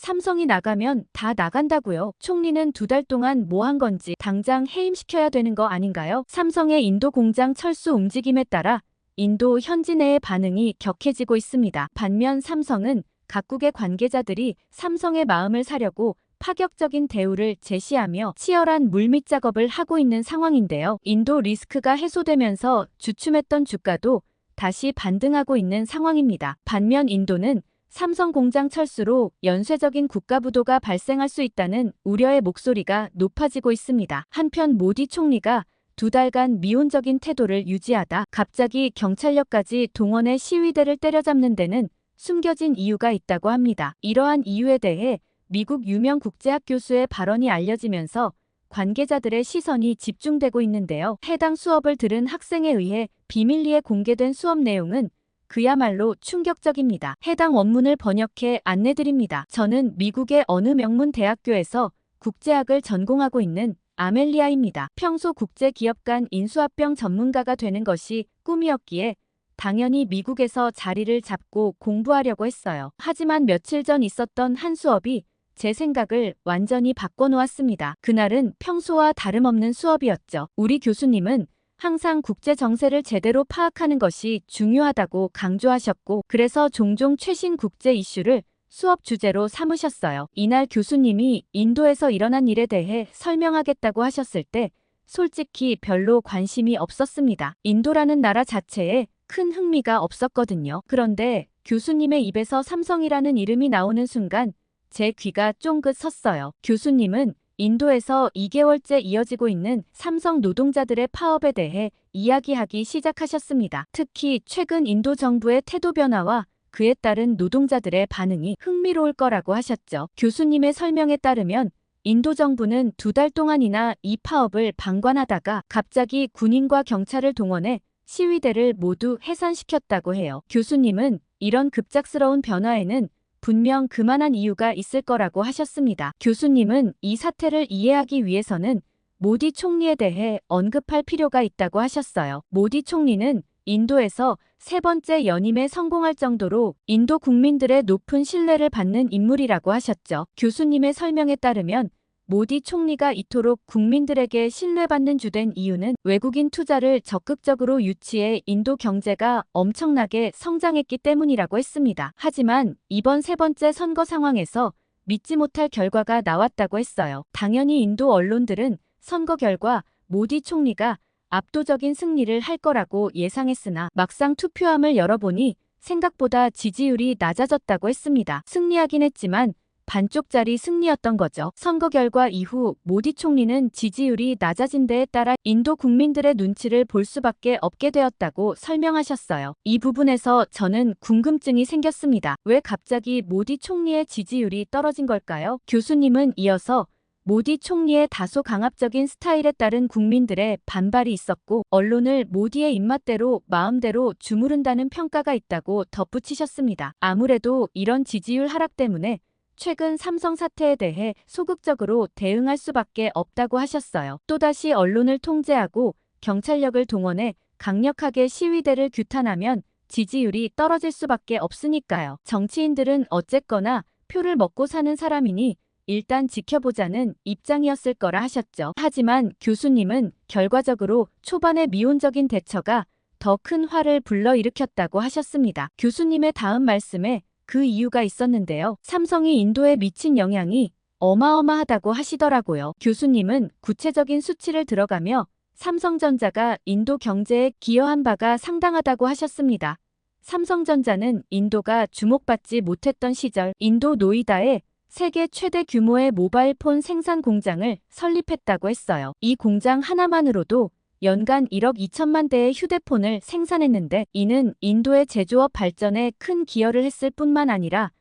삼성이 나가면 다 나간다고요. 총리는 2달 동안 뭐 한 건지 당장 해임시켜야 되는 거 아닌가요? 삼성의 인도 공장 철수 움직임에 따라 인도 현지 내의 반응이 격해지고 있습니다. 반면 삼성은 각국의 관계자들이 삼성의 마음을 사려고 파격적인 대우를 제시하며 치열한 물밑 작업을 하고 있는 상황인데요. 인도 리스크가 해소되면서 주춤했던 주가도 다시 반등하고 있는 상황입니다. 반면 인도는 삼성 공장 철수로 연쇄적인 국가 부도가 발생할 수 있다는 우려의 목소리가 높아지고 있습니다. 한편 모디 총리가 2달간 미온적인 태도를 유지하다 갑자기 경찰력까지 동원해 시위대를 때려잡는 데는 숨겨진 이유가 있다고 합니다. 이러한 이유에 대해 미국 유명 국제학 교수의 발언이 알려지면서 관계자들의 시선이 집중되고 있는데요. 해당 수업을 들은 학생에 의해 비밀리에 공개된 수업 내용은 그야말로 충격적입니다. 해당 원문을 번역해 안내드립니다. 저는 미국의 어느 명문 대학교에서 국제학을 전공하고 있는 아멜리아입니다. 평소 국제기업 간 인수합병 전문가가 되는 것이 꿈이었기에 당연히 미국에서 자리를 잡고 공부하려고 했어요. 하지만 며칠 전 있었던 한 수업이 제 생각을 완전히 바꿔놓았습니다. 그날은 평소와 다름없는 수업이었죠. 우리 교수님은 항상 국제 정세를 제대로 파악하는 것이 중요하다고 강조하셨고, 그래서 종종 최신 국제 이슈를 수업 주제로 삼으셨어요. 이날 교수님이 인도에서 일어난 일에 대해 설명하겠다고 하셨을 때 솔직히 별로 관심이 없었습니다. 인도라는 나라 자체에 큰 흥미가 없었거든요. 그런데 교수님의 입에서 삼성이라는 이름이 나오는 순간 제 귀가 쫑긋 섰어요. 교수님은 인도에서 2개월째 이어지고 있는 삼성 노동자들의 파업에 대해 이야기하기 시작하셨습니다. 특히 최근 인도 정부의 태도 변화와 그에 따른 노동자들의 반응이 흥미로울 거라고 하셨죠. 교수님의 설명에 따르면 인도 정부는 2달 동안이나 이 파업을 방관하다가 갑자기 군인과 경찰을 동원해 시위대를 모두 해산시켰다고 해요. 교수님은 이런 급작스러운 변화에는 분명 그만한 이유가 있을 거라고 하셨습니다. 교수님은 이 사태를 이해하기 위해서는 모디 총리에 대해 언급할 필요가 있다고 하셨어요. 모디 총리는 인도에서 3번째 연임에 성공할 정도로 인도 국민들의 높은 신뢰를 받는 인물이라고 하셨죠. 교수님의 설명에 따르면 모디 총리가 이토록 국민들에게 신뢰받는 주된 이유는 외국인 투자를 적극적으로 유치해 인도 경제가 엄청나게 성장했기 때문이라고 했습니다. 하지만 이번 3번째 선거 상황에서 믿지 못할 결과가 나왔다고 했어요. 당연히 인도 언론들은 선거 결과 모디 총리가 압도적인 승리를 할 거라고 예상했으나 막상 투표함을 열어보니 생각보다 지지율이 낮아졌다고 했습니다. 승리하긴 했지만 반쪽짜리 승리였던 거죠. 선거 결과 이후 모디 총리는 지지율이 낮아진 데에 따라 인도 국민들의 눈치를 볼 수밖에 없게 되었다고 설명하셨어요. 이 부분에서 저는 궁금증이 생겼습니다. 왜 갑자기 모디 총리의 지지율이 떨어진 걸까요? 교수님은 이어서 모디 총리의 다소 강압적인 스타일에 따른 국민들의 반발이 있었고 언론을 모디의 입맛대로 마음대로 주무른다는 평가가 있다고 덧붙이셨습니다. 아무래도 이런 지지율 하락 때문에 최근 삼성 사태에 대해 소극적으로 대응할 수밖에 없다고 하셨어요. 또다시 언론을 통제하고 경찰력을 동원해 강력하게 시위대를 규탄하면 지지율이 떨어질 수밖에 없으니까요. 정치인들은 어쨌거나 표를 먹고 사는 사람이니 일단 지켜보자는 입장이었을 거라 하셨죠. 하지만 교수님은 결과적으로 초반의 미온적인 대처가 더 큰 화를 불러일으켰다고 하셨습니다. 교수님의 다음 말씀에 그 이유가 있었는데요. 삼성이 인도에 미친 영향이 어마어마하다고 하시더라고요. 교수님은 구체적인 수치를 들어가며 삼성전자가 인도 경제에 기여한 바가 상당하다고 하셨습니다. 삼성전자는 인도가 주목받지 못했던 시절 인도 노이다에 세계 최대 규모의 모바일폰 생산 공장을 설립했다고 했어요. 이 공장 하나만으로도 연간 1억 2천만 대의 휴대폰을 생산했는데 이는 인도의 제조업 발전에 큰 기여를 했을 뿐만 아니라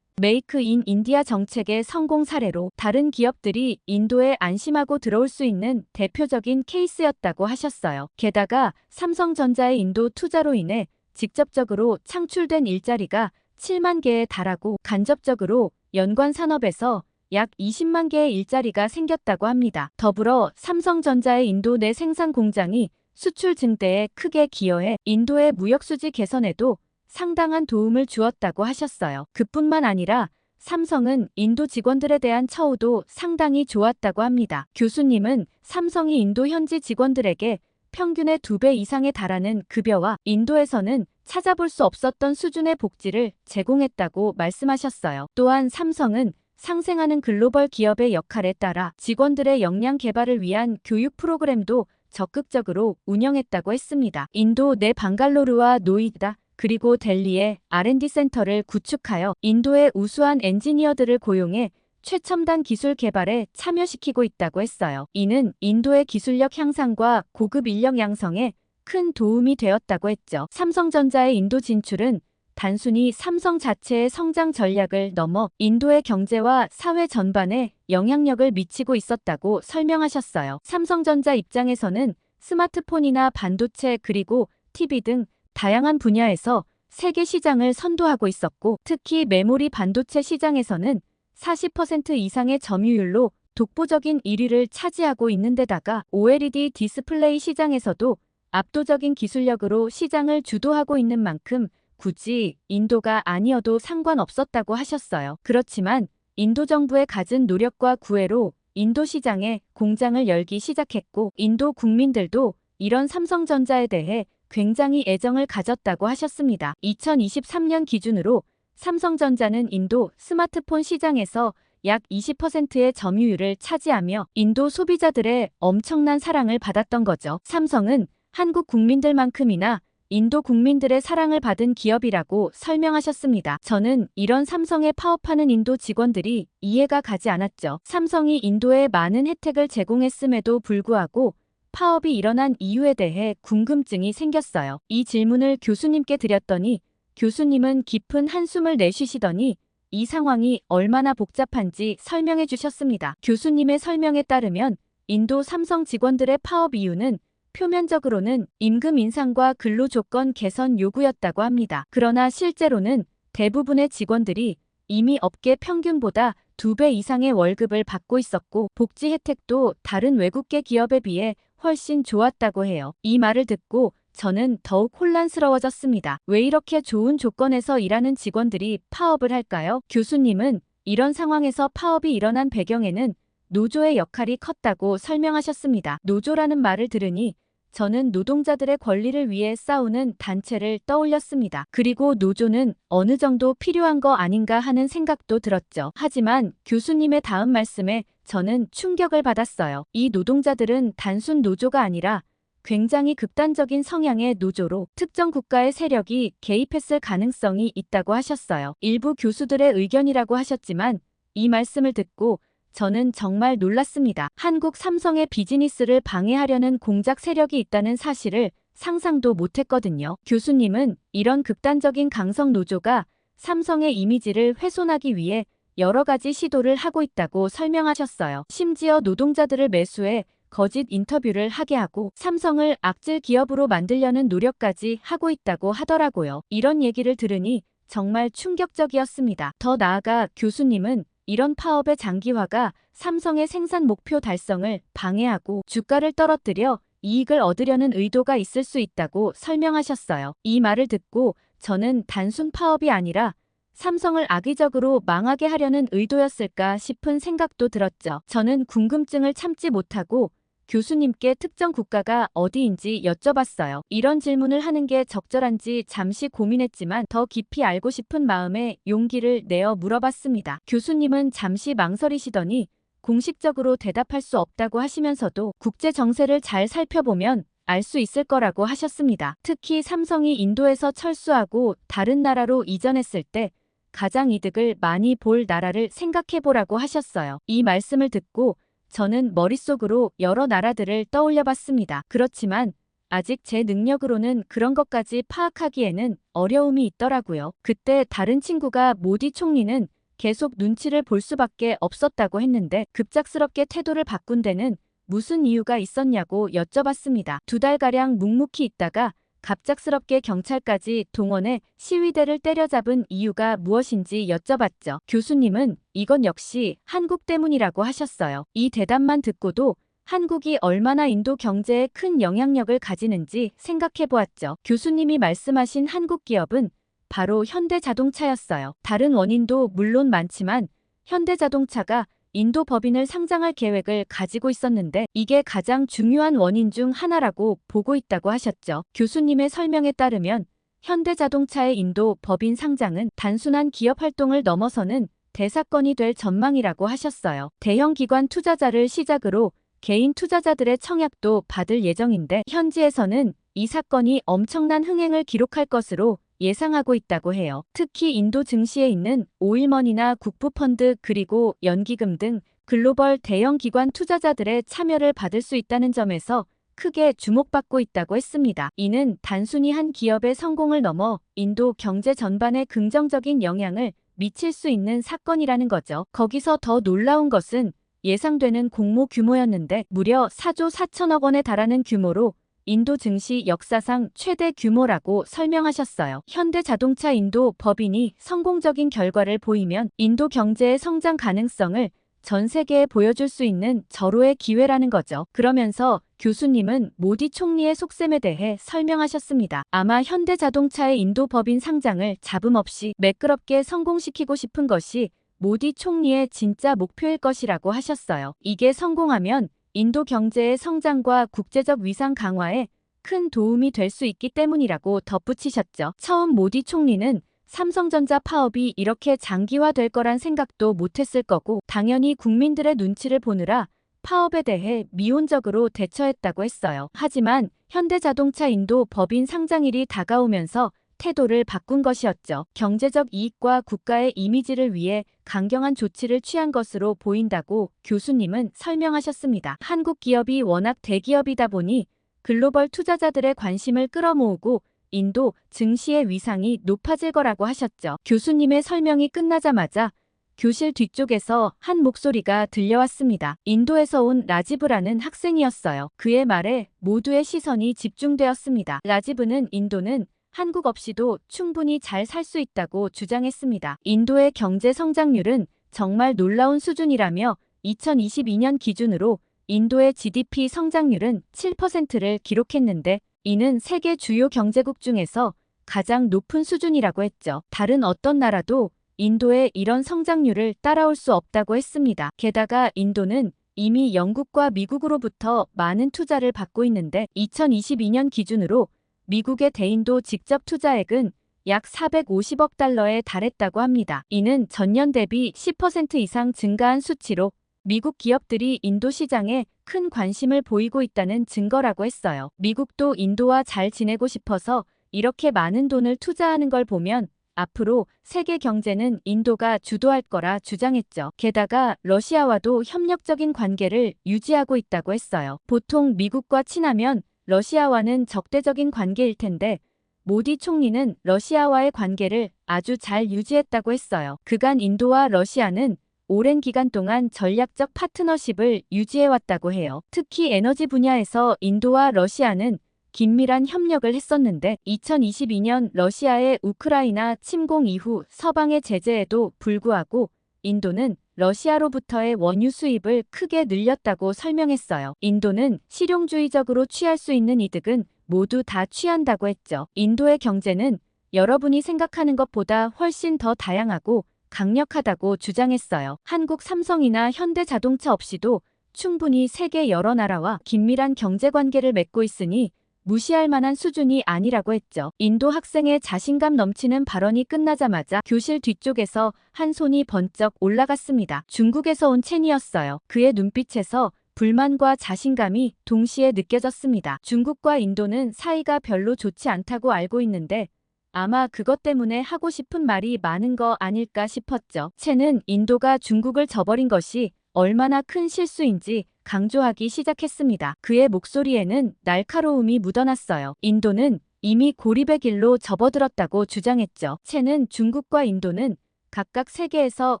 메이크 인 인디아 정책의 성공 사례로 다른 기업들이 인도에 안심하고 들어올 수 있는 대표적인 케이스였다고 하셨어요. 게다가 삼성전자의 인도 투자로 인해 직접적으로 창출된 일자리가 7만 개에 달하고 간접적으로 연관 산업에서 약 20만 개의 일자리가 생겼다고 합니다. 더불어 삼성전자의 인도 내 생산 공장이 수출 증대에 크게 기여해 인도의 무역 수지 개선에도 상당한 도움을 주었다고 하셨어요. 그뿐만 아니라 삼성은 인도 직원들에 대한 처우도 상당히 좋았다고 합니다. 교수님은 삼성이 인도 현지 직원들에게 평균의 2배 이상에 달하는 급여와 인도에서는 찾아볼 수 없었던 수준의 복지를 제공했다고 말씀하셨어요. 또한 삼성은 상생하는 글로벌 기업의 역할에 따라 직원들의 역량 개발을 위한 교육 프로그램도 적극적으로 운영했다고 했습니다. 인도 내 방갈로르와 노이다 그리고 델리에 R&D 센터를 구축하여 인도의 우수한 엔지니어들을 고용해 최첨단 기술 개발에 참여시키고 있다고 했어요. 이는 인도의 기술력 향상과 고급 인력 양성에 큰 도움이 되었다고 했죠. 삼성전자의 인도 진출은 단순히 삼성 자체의 성장 전략을 넘어 인도의 경제와 사회 전반에 영향력을 미치고 있었다고 설명하셨어요. 삼성전자 입장에서는 스마트폰이나 반도체 그리고 TV 등 다양한 분야에서 세계 시장을 선도하고 있었고 특히 메모리 반도체 시장에서는 40% 이상의 점유율로 독보적인 1위를 차지하고 있는 데다가 OLED 디스플레이 시장에서도 압도적인 기술력으로 시장을 주도하고 있는 만큼 굳이 인도가 아니어도 상관없었다고 하셨어요. 그렇지만 인도 정부의 갖은 노력과 구애로 인도 시장에 공장을 열기 시작했고 인도 국민들도 이런 삼성전자에 대해 굉장히 애정을 가졌다고 하셨습니다. 2023년 기준으로 삼성전자는 인도 스마트폰 시장에서 약 20%의 점유율을 차지하며 인도 소비자들의 엄청난 사랑을 받았던 거죠. 삼성은 한국 국민들만큼이나 인도 국민들의 사랑을 받은 기업이라고 설명하셨습니다. 저는 이런 삼성에 파업하는 인도 직원들이 이해가 가지 않았죠. 삼성이 인도에 많은 혜택을 제공했음에도 불구하고 파업이 일어난 이유에 대해 궁금증이 생겼어요. 이 질문을 교수님께 드렸더니 교수님은 깊은 한숨을 내쉬시더니 이 상황이 얼마나 복잡한지 설명해 주셨습니다. 교수님의 설명에 따르면 인도 삼성 직원들의 파업 이유는 표면적으로는 임금 인상과 근로조건 개선 요구였다고 합니다. 그러나 실제로는 대부분의 직원들이 이미 업계 평균보다 2배 이상의 월급을 받고 있었고 복지 혜택도 다른 외국계 기업에 비해 훨씬 좋았다고 해요. 이 말을 듣고 저는 더욱 혼란스러워졌습니다. 왜 이렇게 좋은 조건에서 일하는 직원들이 파업을 할까요? 교수님은 이런 상황에서 파업이 일어난 배경에는 노조의 역할이 컸다고 설명하셨습니다. 노조라는 말을 들으니 저는 노동자들의 권리를 위해 싸우는 단체를 떠올렸습니다. 그리고 노조는 어느 정도 필요한 거 아닌가 하는 생각도 들었죠. 하지만 교수님의 다음 말씀에 저는 충격을 받았어요. 이 노동자들은 단순 노조가 아니라 굉장히 극단적인 성향의 노조로 특정 국가의 세력이 개입했을 가능성이 있다고 하셨어요. 일부 교수들의 의견이라고 하셨지만 이 말씀을 듣고 저는 정말 놀랐습니다. 한국 삼성의 비즈니스를 방해하려는 공작 세력이 있다는 사실을 상상도 못했거든요. 교수님은 이런 극단적인 강성 노조가 삼성의 이미지를 훼손하기 위해 여러 가지 시도를 하고 있다고 설명하셨어요. 심지어 노동자들을 매수해 거짓 인터뷰를 하게 하고 삼성을 악질 기업으로 만들려는 노력까지 하고 있다고 하더라고요. 이런 얘기를 들으니 정말 충격적이었습니다. 더 나아가 교수님은 이런 파업의 장기화가 삼성의 생산 목표 달성을 방해하고 주가를 떨어뜨려 이익을 얻으려는 의도가 있을 수 있다고 설명하셨어요. 이 말을 듣고 저는 단순 파업이 아니라 삼성을 악의적으로 망하게 하려는 의도였을까 싶은 생각도 들었죠. 저는 궁금증을 참지 못하고 교수님께 특정 국가가 어디인지 여쭤봤어요. 이런 질문을 하는 게 적절한지 잠시 고민했지만 더 깊이 알고 싶은 마음에 용기를 내어 물어봤습니다. 교수님은 잠시 망설이시더니 공식적으로 대답할 수 없다고 하시면서도 국제 정세를 잘 살펴보면 알 수 있을 거라고 하셨습니다. 특히 삼성이 인도에서 철수하고 다른 나라로 이전했을 때 가장 이득을 많이 볼 나라를 생각해보라고 하셨어요. 이 말씀을 듣고 저는 머릿속으로 여러 나라들을 떠올려 봤습니다. 그렇지만 아직 제 능력으로는 그런 것까지 파악하기에는 어려움이 있더라고요. 그때 다른 친구가 모디 총리는 계속 눈치를 볼 수밖에 없었다고 했는데 급작스럽게 태도를 바꾼 데는 무슨 이유가 있었냐고 여쭤봤습니다. 2달가량 묵묵히 있다가 갑작스럽게 경찰까지 동원해 시위대를 때려잡은 이유가 무엇인지 여쭤봤죠. 교수님은 이건 역시 한국 때문이라고 하셨어요. 이 대답만 듣고도 한국이 얼마나 인도 경제에 큰 영향력을 가지는지 생각해 보았죠. 교수님이 말씀하신 한국 기업은 바로 현대자동차였어요. 다른 원인도 물론 많지만 현대자동차가 인도 법인을 상장할 계획을 가지고 있었는데 이게 가장 중요한 원인 중 하나라고 보고 있다고 하셨죠. 교수님의 설명에 따르면 현대자동차의 인도 법인 상장은 단순한 기업 활동을 넘어서는 대사건이 될 전망이라고 하셨어요. 대형 기관 투자자를 시작으로 개인 투자자들의 청약도 받을 예정인데 현지에서는 이 사건이 엄청난 흥행을 기록할 것으로 예상하고 있다고 해요. 특히 인도 증시에 있는 오일머니나 국부펀드 그리고 연기금 등 글로벌 대형 기관 투자자들의 참여를 받을 수 있다는 점에서 크게 주목받고 있다고 했습니다. 이는 단순히 한 기업의 성공을 넘어 인도 경제 전반에 긍정적인 영향을 미칠 수 있는 사건이라는 거죠. 거기서 더 놀라운 것은 예상되는 공모 규모였는데 무려 4조 4천억 원에 달하는 규모로 인도 증시 역사상 최대 규모라고 설명하셨어요. 현대자동차 인도 법인이 성공적인 결과를 보이면 인도 경제의 성장 가능성을 전 세계에 보여줄 수 있는 절호의 기회라는 거죠. 그러면서 교수님은 모디 총리의 속셈에 대해 설명하셨습니다. 아마 현대자동차의 인도 법인 상장을 잡음 없이 매끄럽게 성공시키고 싶은 것이 모디 총리의 진짜 목표일 것이라고 하셨어요. 이게 성공하면 인도 경제의 성장과 국제적 위상 강화에 큰 도움이 될 수 있기 때문이라고 덧붙이셨죠. 처음 모디 총리는 삼성전자 파업이 이렇게 장기화될 거란 생각도 못했을 거고 당연히 국민들의 눈치를 보느라 파업에 대해 미온적으로 대처했다고 했어요. 하지만 현대자동차 인도 법인 상장일이 다가오면서 태도를 바꾼 것이었죠. 경제적 이익과 국가의 이미지를 위해 강경한 조치를 취한 것으로 보인다고 교수님은 설명하셨습니다. 한국 기업이 워낙 대기업이다 보니 글로벌 투자자들의 관심을 끌어모으고 인도 증시의 위상이 높아질 거라고 하셨죠. 교수님의 설명이 끝나자마자 교실 뒤쪽에서 한 목소리가 들려왔습니다. 인도에서 온 라지브라는 학생이었어요. 그의 말에 모두의 시선이 집중되었습니다. 라지브는 인도는 한국 없이도 충분히 잘 살 수 있다고 주장했습니다. 인도의 경제 성장률은 정말 놀라운 수준이라며 2022년 기준으로 인도의 GDP 성장률은 7%를 기록했는데 이는 세계 주요 경제국 중에서 가장 높은 수준이라고 했죠. 다른 어떤 나라도 인도의 이런 성장률을 따라올 수 없다고 했습니다. 게다가 인도는 이미 영국과 미국으로부터 많은 투자를 받고 있는데 2022년 기준으로 미국의 대인도 직접 투자액은 약 450억 달러에 달했다고 합니다. 이는 전년 대비 10% 이상 증가한 수치로 미국 기업들이 인도 시장에 큰 관심을 보이고 있다는 증거라고 했어요. 미국도 인도와 잘 지내고 싶어서 이렇게 많은 돈을 투자하는 걸 보면 앞으로 세계 경제는 인도가 주도할 거라 주장했죠. 게다가 러시아와도 협력적인 관계를 유지하고 있다고 했어요. 보통 미국과 친하면 러시아와는 적대적인 관계일 텐데 모디 총리는 러시아와의 관계를 아주 잘 유지했다고 했어요. 그간 인도와 러시아는 오랜 기간 동안 전략적 파트너십을 유지해왔다고 해요. 특히 에너지 분야에서 인도와 러시아는 긴밀한 협력을 했었는데 2022년 러시아의 우크라이나 침공 이후 서방의 제재에도 불구하고 인도는 러시아로부터의 원유 수입을 크게 늘렸다고 설명했어요. 인도는 실용주의적으로 취할 수 있는 이득은 모두 다 취한다고 했죠. 인도의 경제는 여러분이 생각하는 것보다 훨씬 더 다양하고 강력하다고 주장했어요. 한국 삼성이나 현대자동차 없이도 충분히 세계 여러 나라와 긴밀한 경제관계를 맺고 있으니 무시할 만한 수준이 아니라고 했죠. 인도 학생의 자신감 넘치는 발언이 끝나자마자 교실 뒤쪽에서 한 손이 번쩍 올라갔습니다. 중국에서 온 첸이었어요. 그의 눈빛에서 불만과 자신감이 동시에 느껴졌습니다. 중국과 인도는 사이가 별로 좋지 않다고 알고 있는데 아마 그것 때문에 하고 싶은 말이 많은 거 아닐까 싶었죠. 첸은 인도가 중국을 저버린 것이 얼마나 큰 실수인지 강조하기 시작했습니다. 그의 목소리에는 날카로움이 묻어났어요. 인도는 이미 고립의 길로 접어들었다고 주장했죠. 첸은 중국과 인도는 각각 세계에서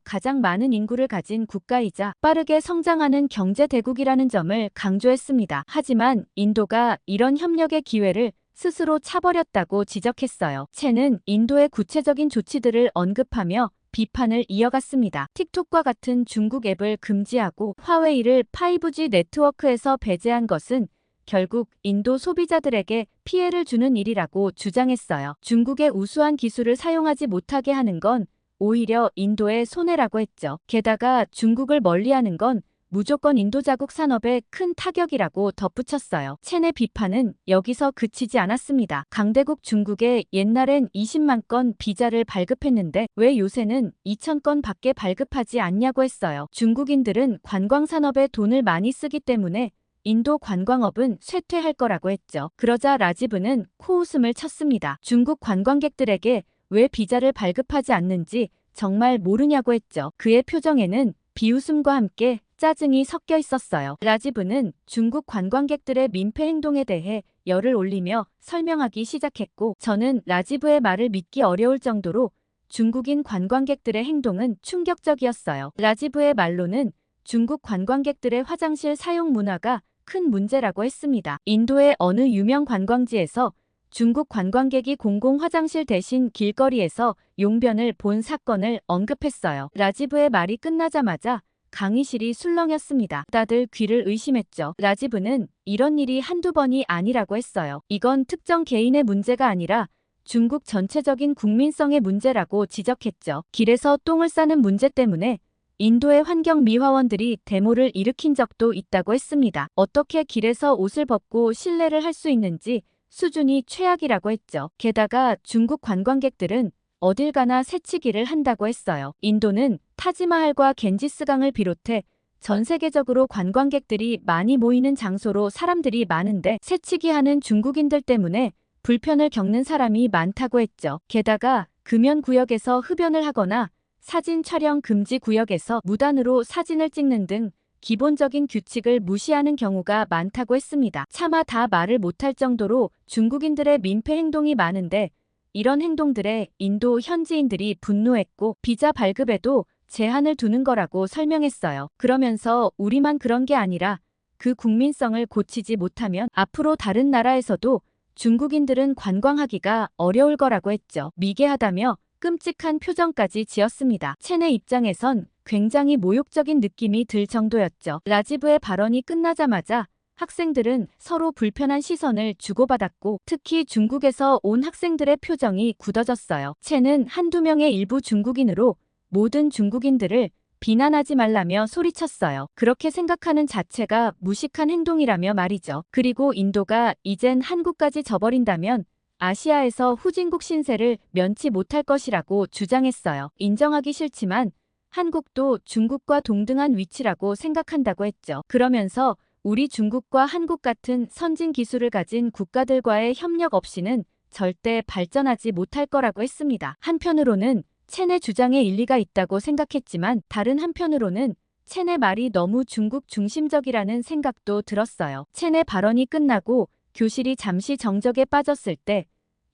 가장 많은 인구를 가진 국가이자 빠르게 성장하는 경제 대국이라는 점을 강조했습니다. 하지만 인도가 이런 협력의 기회를 스스로 차버렸다고 지적했어요. 첸은 인도의 구체적인 조치들을 언급하며 비판을 이어갔습니다. 틱톡과 같은 중국 앱을 금지하고 화웨이를 5G 네트워크에서 배제한 것은 결국 인도 소비자들에게 피해를 주는 일이라고 주장했어요. 중국의 우수한 기술을 사용하지 못하게 하는 건 오히려 인도의 손해라고 했죠. 게다가 중국을 멀리하는 건 무조건 인도 자국 산업에 큰 타격이라고 덧붙였어요. 첸의 비판은 여기서 그치지 않았습니다. 강대국 중국에 옛날엔 20만 건 비자를 발급했는데 왜 요새는 2,000건 밖에 발급하지 않냐고 했어요. 중국인들은 관광산업에 돈을 많이 쓰기 때문에 인도 관광업은 쇠퇴할 거라고 했죠. 그러자 라지브는 코웃음을 쳤습니다. 중국 관광객들에게 왜 비자를 발급하지 않는지 정말 모르냐고 했죠. 그의 표정에는 비웃음과 함께 짜증이 섞여 있었어요. 라지브는 중국 관광객들의 민폐 행동에 대해 열을 올리며 설명하기 시작했고, 저는 라지브의 말을 믿기 어려울 정도로 중국인 관광객들의 행동은 충격적이었어요. 라지브의 말로는 중국 관광객들의 화장실 사용 문화가 큰 문제라고 했습니다. 인도의 어느 유명 관광지에서 중국 관광객이 공공 화장실 대신 길거리에서 용변을 본 사건을 언급했어요. 라지브의 말이 끝나자마자 강의실이 술렁였습니다. 다들 귀를 의심했죠. 라지브는 이런 일이 한두 번이 아니라고 했어요. 이건 특정 개인의 문제가 아니라 중국 전체적인 국민성의 문제라고 지적했죠. 길에서 똥을 싸는 문제 때문에 인도의 환경미화원들이 데모를 일으킨 적도 있다고 했습니다. 어떻게 길에서 옷을 벗고 실내를 할 수 있는지 수준이 최악이라고 했죠. 게다가 중국 관광객들은 어딜 가나 새치기를 한다고 했어요. 인도는 타지마할과 겐지스강을 비롯해 전 세계적으로 관광객들이 많이 모이는 장소로 사람들이 많은데 새치기 하는 중국인들 때문에 불편을 겪는 사람이 많다고 했죠. 게다가 금연구역에서 흡연을 하거나 사진 촬영 금지 구역에서 무단으로 사진을 찍는 등 기본적인 규칙을 무시하는 경우가 많다고 했습니다. 차마 다 말을 못할 정도로 중국인들의 민폐 행동이 많은데 이런 행동들에 인도 현지인들이 분노했고 비자 발급에도 제한을 두는 거라고 설명했어요. 그러면서 우리만 그런 게 아니라 그 국민성을 고치지 못하면 앞으로 다른 나라에서도 중국인들은 관광하기가 어려울 거라고 했죠. 미개하다며 끔찍한 표정까지 지었습니다. 첸의 입장에선 굉장히 모욕적인 느낌이 들 정도였죠. 라지브의 발언이 끝나자마자 학생들은 서로 불편한 시선을 주고받았고 특히 중국에서 온 학생들의 표정이 굳어졌어요. 첸은 한두 명의 일부 중국인으로 모든 중국인들을 비난하지 말라며 소리쳤어요. 그렇게 생각하는 자체가 무식한 행동이라며 말이죠. 그리고 인도가 이젠 한국까지 져버린다면 아시아에서 후진국 신세를 면치 못할 것이라고 주장했어요. 인정하기 싫지만 한국도 중국과 동등한 위치라고 생각한다고 했죠. 그러면서 우리 중국과 한국 같은 선진 기술을 가진 국가들과의 협력 없이는 절대 발전하지 못할 거라고 했습니다. 한편으로는 첸의 주장에 일리가 있다고 생각했지만 다른 한편으로는 첸의 말이 너무 중국 중심적이라는 생각도 들었어요. 첸의 발언이 끝나고 교실이 잠시 정적에 빠졌을 때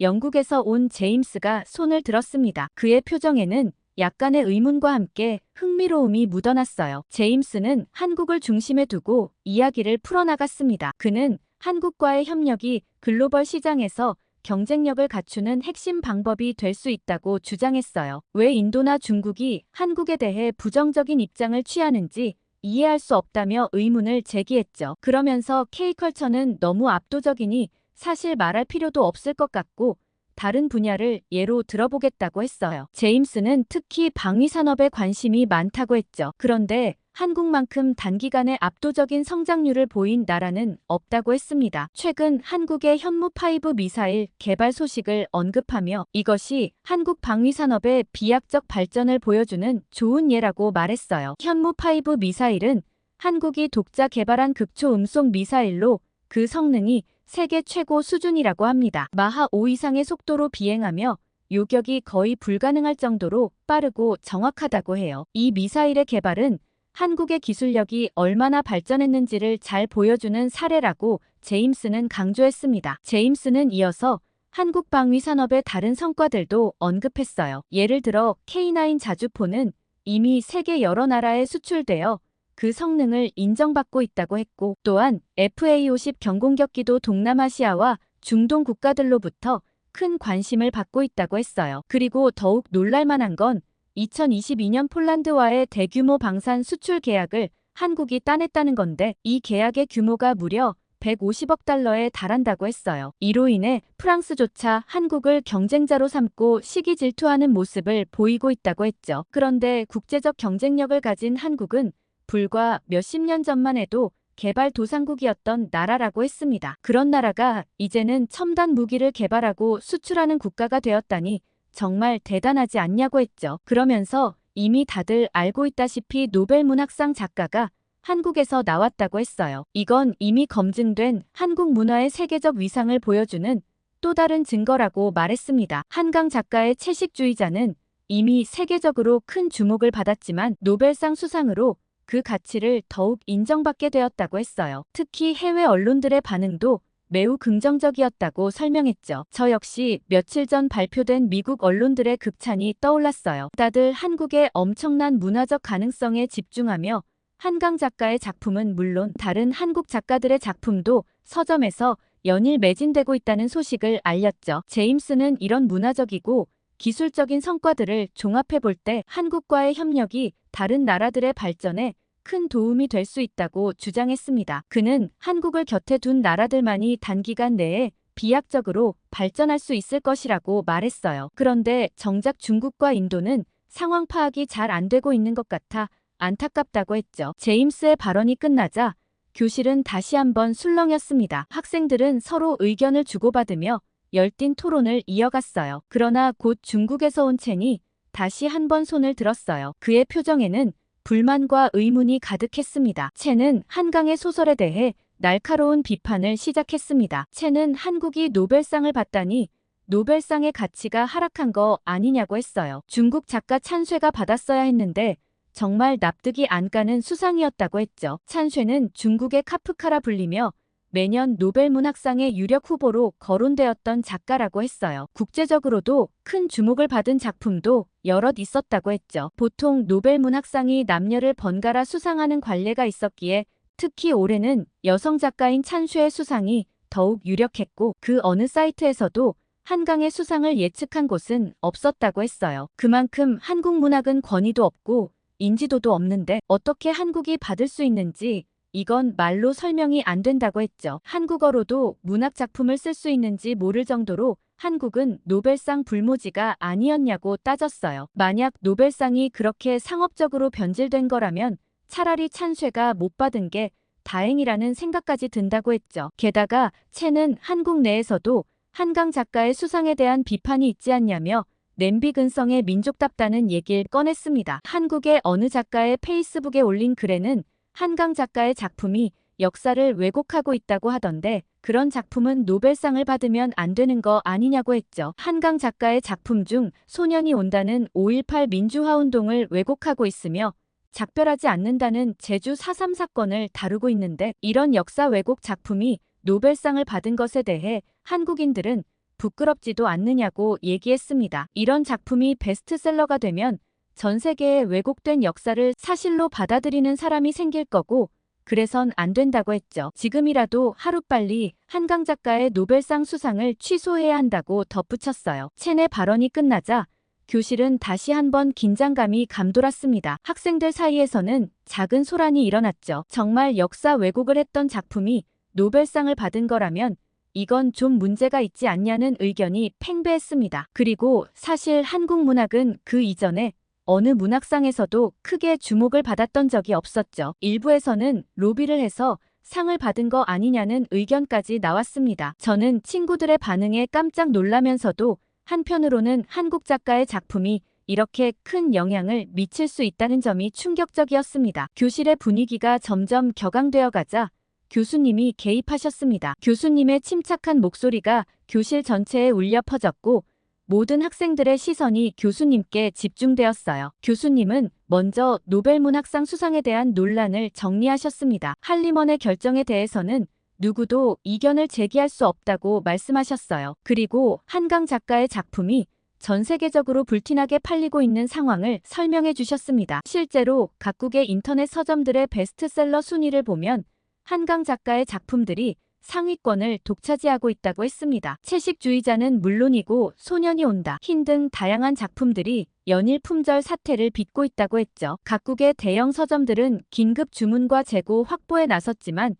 영국에서 온 제임스가 손을 들었습니다. 그의 표정에는 약간의 의문과 함께 흥미로움이 묻어났어요. 제임스는 한국을 중심에 두고 이야기를 풀어나갔습니다. 그는 한국과의 협력이 글로벌 시장에서 경쟁력을 갖추는 핵심 방법이 될 수 있다고 주장했어요. 왜 인도나 중국이 한국에 대해 부정적인 입장을 취하는지 이해할 수 없다며 의문을 제기했죠. 그러면서 K컬처는 너무 압도적이니 사실 말할 필요도 없을 것 같고 다른 분야를 예로 들어보겠다고 했어요. 제임스는 특히 방위산업에 관심이 많다고 했죠. 그런데 한국만큼 단기간에 압도적인 성장률을 보인 나라는 없다고 했습니다. 최근 한국의 현무5 미사일 개발 소식을 언급하며 이것이 한국 방위산업의 비약적 발전을 보여주는 좋은 예라고 말했어요. 현무5 미사일은 한국이 독자 개발한 극초음속 미사일로 그 성능이 세계 최고 수준이라고 합니다. 마하 5 이상의 속도로 비행하며 요격이 거의 불가능할 정도로 빠르고 정확하다고 해요. 이 미사일의 개발은 한국의 기술력이 얼마나 발전했는지를 잘 보여주는 사례라고 제임스는 강조했습니다. 제임스는 이어서 한국 방위 산업의 다른 성과들도 언급했어요. 예를 들어 K9 자주포는 이미 세계 여러 나라에 수출되어 그 성능을 인정받고 있다고 했고 또한 FA-50 경공격기도 동남아시아와 중동 국가들로부터 큰 관심을 받고 있다고 했어요. 그리고 더욱 놀랄만한 건 2022년 폴란드와의 대규모 방산 수출 계약을 한국이 따냈다는 건데 이 계약의 규모가 무려 150억 달러에 달한다고 했어요. 이로 인해 프랑스조차 한국을 경쟁자로 삼고 시기 질투하는 모습을 보이고 있다고 했죠. 그런데 국제적 경쟁력을 가진 한국은 불과 몇십 년 전만 해도 개발도상국이었던 나라라고 했습니다. 그런 나라가 이제는 첨단 무기를 개발하고 수출하는 국가가 되었다니 정말 대단하지 않냐고 했죠. 그러면서 이미 다들 알고 있다시피 노벨문학상 작가가 한국에서 나왔다고 했어요. 이건 이미 검증된 한국 문화의 세계적 위상을 보여주는 또 다른 증거라고 말했습니다. 한강 작가의 채식주의자는 이미 세계적으로 큰 주목을 받았지만 노벨상 수상으로 그 가치를 더욱 인정받게 되었다고 했어요. 특히 해외 언론들의 반응도 매우 긍정적이었다고 설명했죠. 저 역시 며칠 전 발표된 미국 언론들의 극찬이 떠올랐어요. 다들 한국의 엄청난 문화적 가능성에 집중하며 한강 작가의 작품은 물론 다른 한국 작가들의 작품도 서점에서 연일 매진되고 있다는 소식을 알렸죠. 제임스는 이런 문화적이고 기술적인 성과들을 종합해 볼 때 한국과의 협력이 다른 나라들의 발전에 큰 도움이 될 수 있다고 주장했습니다. 그는 한국을 곁에 둔 나라들만이 단기간 내에 비약적으로 발전할 수 있을 것이라고 말했어요. 그런데 정작 중국과 인도는 상황 파악이 잘 안 되고 있는 것 같아 안타깝다고 했죠. 제임스의 발언이 끝나자 교실은 다시 한번 술렁였습니다. 학생들은 서로 의견을 주고받으며 열띤 토론을 이어갔어요. 그러나 곧 중국에서 온 첸이 다시 한번 손을 들었어요. 그의 표정에는 불만과 의문이 가득했습니다. 첸은 한강의 소설에 대해 날카로운 비판을 시작했습니다. 첸은 한국이 노벨상을 받다니 노벨상의 가치가 하락한 거 아니냐고 했어요. 중국 작가 찬쇠가 받았어야 했는데 정말 납득이 안 가는 수상이었다고 했죠. 찬쇠는 중국의 카프카라 불리며 매년 노벨문학상의 유력 후보로 거론되었던 작가라고 했어요. 국제적으로도 큰 주목을 받은 작품도 여럿 있었다고 했죠. 보통 노벨문학상이 남녀를 번갈아 수상하는 관례가 있었기에 특히 올해는 여성 작가인 찬쇠의 수상이 더욱 유력했고 그 어느 사이트에서도 한강의 수상을 예측한 곳은 없었다고 했어요. 그만큼 한국 문학은 권위도 없고 인지도도 없는데 어떻게 한국이 받을 수 있는지 이건 말로 설명이 안 된다고 했죠. 한국어로도 문학 작품을 쓸 수 있는지 모를 정도로 한국은 노벨상 불모지가 아니었냐고 따졌어요. 만약 노벨상이 그렇게 상업적으로 변질된 거라면 차라리 찬쇠가 못 받은 게 다행이라는 생각까지 든다고 했죠. 게다가 첸은 한국 내에서도 한강 작가의 수상에 대한 비판이 있지 않냐며 냄비 근성의 민족답다는 얘기를 꺼냈습니다. 한국의 어느 작가의 페이스북에 올린 글에는 한강 작가의 작품이 역사를 왜곡하고 있다고 하던데 그런 작품은 노벨상을 받으면 안 되는 거 아니냐고 했죠. 한강 작가의 작품 중 소년이 온다는 5.18 민주화운동을 왜곡하고 있으며 작별하지 않는다는 제주 4.3 사건을 다루고 있는데 이런 역사 왜곡 작품이 노벨상을 받은 것에 대해 한국인들은 부끄럽지도 않느냐고 얘기했습니다. 이런 작품이 베스트셀러가 되면 전 세계의 왜곡된 역사를 사실로 받아들이는 사람이 생길 거고 그래선 안 된다고 했죠. 지금이라도 하루빨리 한강 작가의 노벨상 수상을 취소해야 한다고 덧붙였어요. 첸의 발언이 끝나자 교실은 다시 한번 긴장감이 감돌았습니다. 학생들 사이에서는 작은 소란이 일어났죠. 정말 역사 왜곡을 했던 작품이 노벨상을 받은 거라면 이건 좀 문제가 있지 않냐는 의견이 팽배했습니다. 그리고 사실 한국 문학은 그 이전에 어느 문학상에서도 크게 주목을 받았던 적이 없었죠. 일부에서는 로비를 해서 상을 받은 거 아니냐는 의견까지 나왔습니다. 저는 친구들의 반응에 깜짝 놀라면서도 한편으로는 한국 작가의 작품이 이렇게 큰 영향을 미칠 수 있다는 점이 충격적이었습니다. 교실의 분위기가 점점 격앙되어 가자 교수님이 개입하셨습니다. 교수님의 침착한 목소리가 교실 전체에 울려 퍼졌고 모든 학생들의 시선이 교수님께 집중되었어요. 교수님은 먼저 노벨문학상 수상에 대한 논란을 정리하셨습니다. 할리먼의 결정에 대해서는 누구도 이견을 제기할 수 없다고 말씀하셨어요. 그리고 한강 작가의 작품이 전 세계적으로 불티나게 팔리고 있는 상황을 설명해 주셨습니다. 실제로 각국의 인터넷 서점들의 베스트셀러 순위를 보면 한강 작가의 작품들이 상위권을 독차지하고 있다고 했습니다. 채식주의자는 물론이고 소년이 온다, 흰 등 다양한 작품들이 연일 품절 사태를 빚고 있다고 했죠. 각국의 대형 서점들은 긴급 주문과 재고 확보에 나섰지만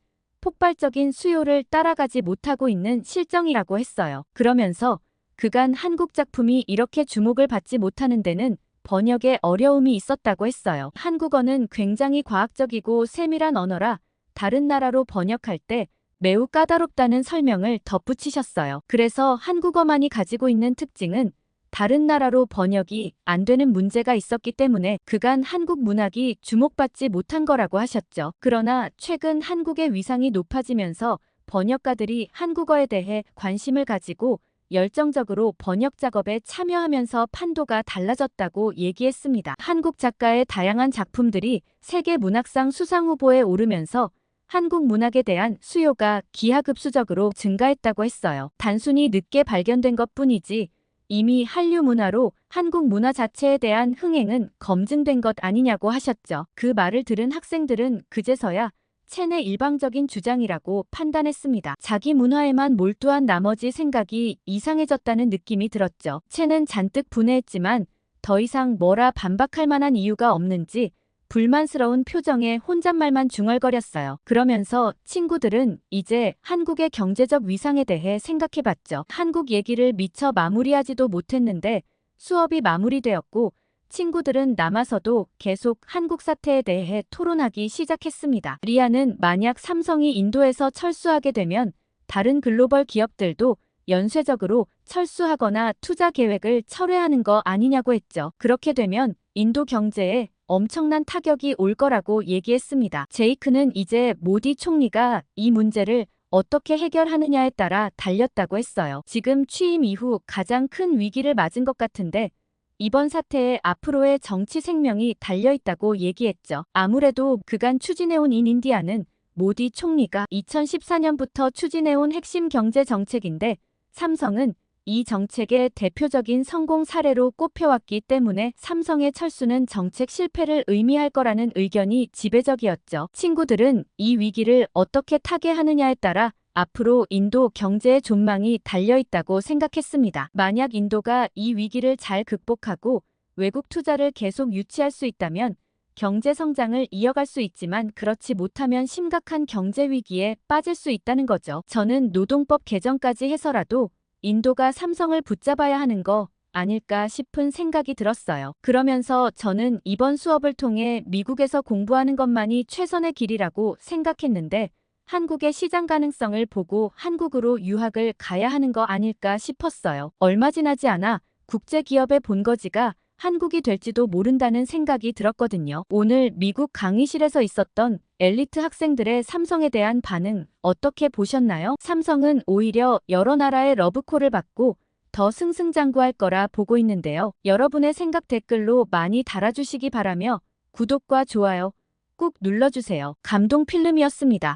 폭발적인 수요를 따라가지 못하고 있는 실정이라고 했어요. 그러면서 그간 한국 작품이 이렇게 주목을 받지 못하는 데는 번역에 어려움이 있었다고 했어요. 한국어는 굉장히 과학적이고 세밀한 언어라 다른 나라로 번역할 때 매우 까다롭다는 설명을 덧붙이셨어요. 그래서 한국어만이 가지고 있는 특징은 다른 나라로 번역이 안 되는 문제가 있었기 때문에 그간 한국 문학이 주목받지 못한 거라고 하셨죠. 그러나 최근 한국의 위상이 높아지면서 번역가들이 한국어에 대해 관심을 가지고 열정적으로 번역 작업에 참여하면서 판도가 달라졌다고 얘기했습니다. 한국 작가의 다양한 작품들이 세계 문학상 수상 후보에 오르면서 한국 문학에 대한 수요가 기하급수적으로 증가했다고 했어요. 단순히 늦게 발견된 것뿐이지 이미 한류 문화로 한국 문화 자체에 대한 흥행은 검증된 것 아니냐고 하셨죠. 그 말을 들은 학생들은 그제서야 첸의 일방적인 주장이라고 판단했습니다. 자기 문화에만 몰두한 나머지 생각이 이상해졌다는 느낌이 들었죠. 첸은 잔뜩 분해했지만 더 이상 뭐라 반박할 만한 이유가 없는지 불만스러운 표정에 혼잣말만 중얼거렸어요. 그러면서 친구들은 이제 한국의 경제적 위상에 대해 생각해봤죠. 한국 얘기를 미처 마무리하지도 못했는데 수업이 마무리되었고 친구들은 남아서도 계속 한국 사태에 대해 토론하기 시작했습니다. 리아는 만약 삼성이 인도에서 철수하게 되면 다른 글로벌 기업들도 연쇄적으로 철수하거나 투자 계획을 철회하는 거 아니냐고 했죠. 그렇게 되면 인도 경제에 엄청난 타격이 올 거라고 얘기했습니다. 제이크는 이제 모디 총리가 이 문제를 어떻게 해결하느냐에 따라 달렸다고 했어요. 지금 취임 이후 가장 큰 위기를 맞은 것 같은데 이번 사태에 앞으로의 정치 생명이 달려있다고 얘기했죠. 아무래도 그간 추진해온 인디아는 모디 총리가 2014년부터 추진해온 핵심 경제 정책인데 삼성은 이 정책의 대표적인 성공 사례로 꼽혀왔기 때문에 삼성의 철수는 정책 실패를 의미할 거라는 의견이 지배적이었죠. 친구들은 이 위기를 어떻게 타개하느냐에 따라 앞으로 인도 경제의 존망이 달려있다고 생각했습니다. 만약 인도가 이 위기를 잘 극복하고 외국 투자를 계속 유치할 수 있다면 경제 성장을 이어갈 수 있지만 그렇지 못하면 심각한 경제 위기에 빠질 수 있다는 거죠. 저는 노동법 개정까지 해서라도 인도가 삼성을 붙잡아야 하는 거 아닐까 싶은 생각이 들었어요. 그러면서 저는 이번 수업을 통해 미국에서 공부하는 것만이 최선의 길이라고 생각했는데 한국의 시장 가능성을 보고 한국으로 유학을 가야 하는 거 아닐까 싶었어요. 얼마 지나지 않아 국제기업의 본거지가 한국이 될지도 모른다는 생각이 들었거든요. 오늘 미국 강의실에서 있었던 엘리트 학생들의 삼성에 대한 반응 어떻게 보셨나요? 삼성은 오히려 여러 나라의 러브콜을 받고 더 승승장구할 거라 보고 있는데요. 여러분의 생각 댓글로 많이 달아주시기 바라며 구독과 좋아요 꾹 눌러주세요. 감동필름이었습니다.